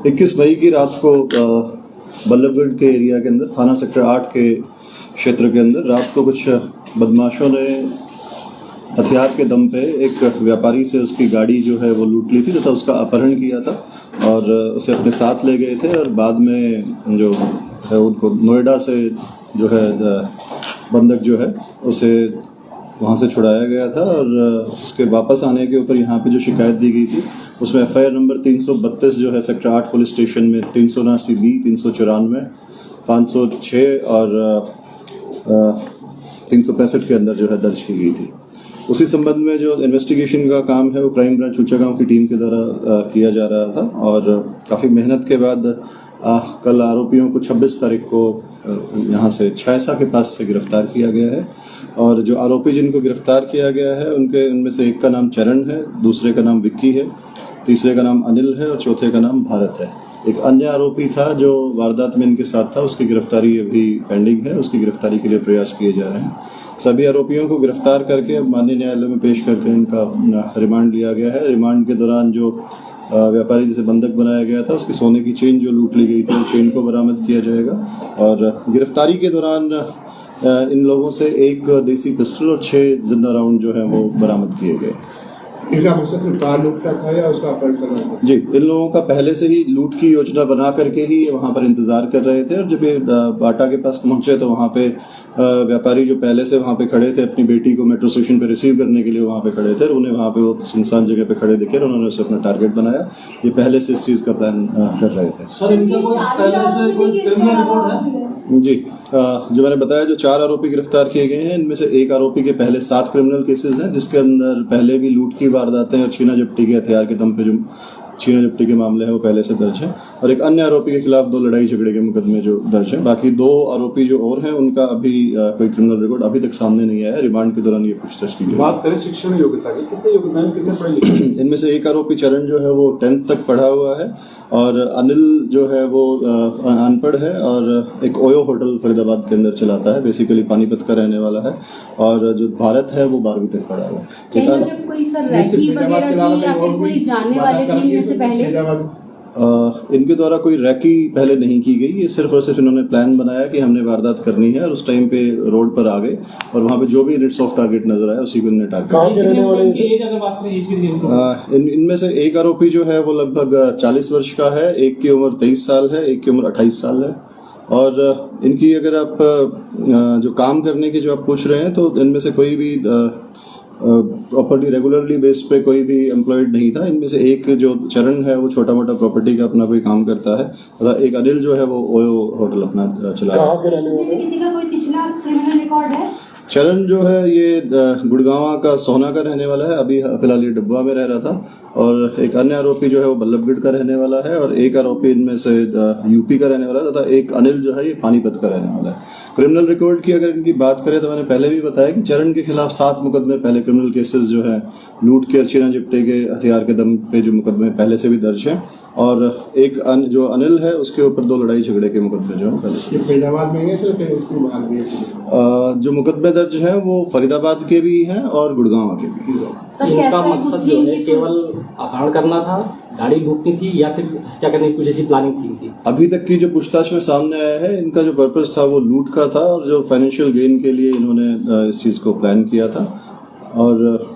इक्कीस मई की रात को बल्लभगढ़ के एरिया के अंदर थाना सेक्टर 8 के क्षेत्र के अंदर रात को कुछ बदमाशों ने हथियार के दम पे एक व्यापारी से उसकी गाड़ी जो है वो लूट ली थी तथा उसका अपहरण किया था और उसे अपने साथ ले गए थे और बाद में जो है उनको नोएडा से जो है बंधक जो है उसे वहाँ से छुड़ाया गया था और उसके वापस आने के ऊपर यहाँ पे जो शिकायत दी गई थी उसमें एफआईआर नंबर 332 जो है सेक्टर 8 पुलिस स्टेशन में 379B 394 506 और 365 के अंदर जो है दर्ज की गई थी। उसी संबंध में जो इन्वेस्टिगेशन का काम है वो क्राइम ब्रांच ऊंचा गांव की टीम के द्वारा किया जा रहा था और काफ़ी मेहनत के बाद कल आरोपियों को 26 तारीख को यहाँ से छायसा के पास से गिरफ्तार किया गया है और जो आरोपी जिनको गिरफ्तार किया गया है उनमें से एक का नाम चरण है, दूसरे का नाम विक्की है, तीसरे का नाम अनिल है और चौथे का नाम भारत है। एक अन्य आरोपी था जो वारदात में इनके साथ था, उसकी गिरफ्तारी अभी पेंडिंग है, उसकी गिरफ्तारी के लिए प्रयास किए जा रहे हैं। सभी आरोपियों को गिरफ्तार करके अब माननीय न्यायालय में पेश करके इनका रिमांड लिया गया है। रिमांड के दौरान जो व्यापारी जिसे बंधक बनाया गया था उसकी सोने की चेन जो लूट ली गई थी उस चेन को बरामद किया जाएगा और गिरफ्तारी के दौरान इन लोगों से एक देसी पिस्टल और 6 जिंदा राउंड जो है वो बरामद किए गए। इनका मकसद सिर्फ कार लूट का था या उसका अपहरण करना था? जी, इन लोगों का पहले से ही लूट की योजना बना करके ही वहां पर इंतजार कर रहे थे और जब ये बाटा के पास पहुंचे तो वहां पे व्यापारी जो पहले से वहां पे खड़े थे अपनी बेटी को मेट्रो स्टेशन पे रिसीव करने के लिए वहां पे खड़े थे और उन्हें वहां पे वो सुनसान जगह पे खड़े दिखे और उन्होंने उसे अपना टारगेट बनाया। ये पहले से इस चीज का प्लान कर रहे थे। सर, इनका पहले से कोई क्रिमिनल रिकॉर्ड है? जी, जो मैंने बताया जो 4 आरोपी गिरफ्तार किए गए हैं इनमें से एक आरोपी के पहले 7 क्रिमिनल केसेस हैं जिसके अंदर पहले भी लूट की वारदातें और छीना झपटी के हथियार के दम पे जो छीना झपटी के मामले हैं वो पहले से दर्ज हैं और एक अन्य आरोपी के खिलाफ 2 लड़ाई झगड़े के मुकदमे जो दर्ज हैं। बाकी 2 आरोपी जो और हैं उनका अभी कोई क्रिमिनल रिकॉर्ड अभी तक सामने नहीं आया है। रिमांड के दौरान ये पूछताछ की गई। बात करें शिक्षण योग्यता की, कितने योग्यता कितने पढ़े लिखे? इनमें से एक आरोपी चरण जो है वो 10th तक पढ़ा हुआ है और अनिल जो है वो अनपढ़ है और एक ओयो होटल फरीदाबाद के अंदर चलाता है, बेसिकली पानीपत का रहने वाला है और जो भारत है वो 12वीं तक पढ़ा हुआ है। कोई सर रैकी वगैरह की या फिर कोई जानने वाले थे इनमें से पहले? इनके द्वारा कोई रैकी पहले नहीं की गई, ये सिर्फ और सिर्फ इन्होंने प्लान बनाया कि हमने वारदात करनी है और उस टाइम पे रोड पर आ गए और वहां पे जो भी नेट सॉफ्ट टारगेट नजर आया उसी को इन्होंने टारगेट। इनमें से एक आरोपी जो है वो लगभग 40 वर्ष का है, एक की उम्र 23 साल है, एक की उम्र 28 साल है और इनकी अगर आप जो काम करने की जो आप पूछ रहे हैं तो इनमें से कोई भी प्रॉपर्टी रेगुलरली बेस पे कोई भी एम्प्लॉयड नहीं था। इनमें से एक जो चरण है वो छोटा मोटा प्रॉपर्टी का अपना कोई काम करता है तथा एक अनिल जो है वो ओयो होटल अपना चला रहा है। किसी का कोई पिछला क्रिमिनल रिकॉर्ड है? चरण जो है ये गुड़गांव का सोना का रहने वाला है, अभी फिलहाल ये डब्बा में रह रहा था और एक अन्य आरोपी जो है वो बल्लभगढ़ का रहने वाला है और एक आरोपी इनमें से यूपी का रहने वाला है तथा एक अनिल जो है ये पानीपत का रहने वाला है। क्रिमिनल रिकॉर्ड की अगर इनकी बात करें तो मैंने पहले भी बताया कि चरण के खिलाफ 7 मुकदमे पहले क्रिमिनल केसेस जो है लूट के छीना झपटे के हथियार के दम पे जो मुकदमे पहले से भी दर्ज हैं और एक जो अनिल है उसके ऊपर 2 लड़ाई झगड़े के मुकदमे जो है पहले से फरीदाबाद में जो मुकदमे दर्ज हैं वो फरीदाबाद के भी हैं और गुड़गांव के भी। इनका मकसद जो है केवल अपहरण करना था, गाड़ी लूटनी थी या फिर क्या करने की कुछ ऐसी प्लानिंग थी? अभी तक की जो पूछताछ में सामने आया है इनका जो पर्पस था वो लूट का था और जो फाइनेंशियल गेन के लिए इन्होंने इस चीज को प्लान किया था और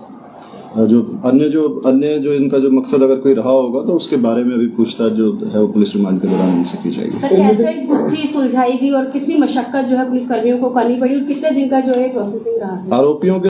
जो अन्य जो इनका जो मकसद अगर कोई रहा होगा तो उसके बारे में अभी पूछताछ जो है वो पुलिस रिमांड के दौरान इनसे की जाएगी। सर, कैसे गुत्थी सुलझाई गई और कितनी मशक्कत जो है पुलिस कर्मियों को करनी पड़ी और कितने दिन का जो है प्रोसेसिंग रहा? आरोपियों के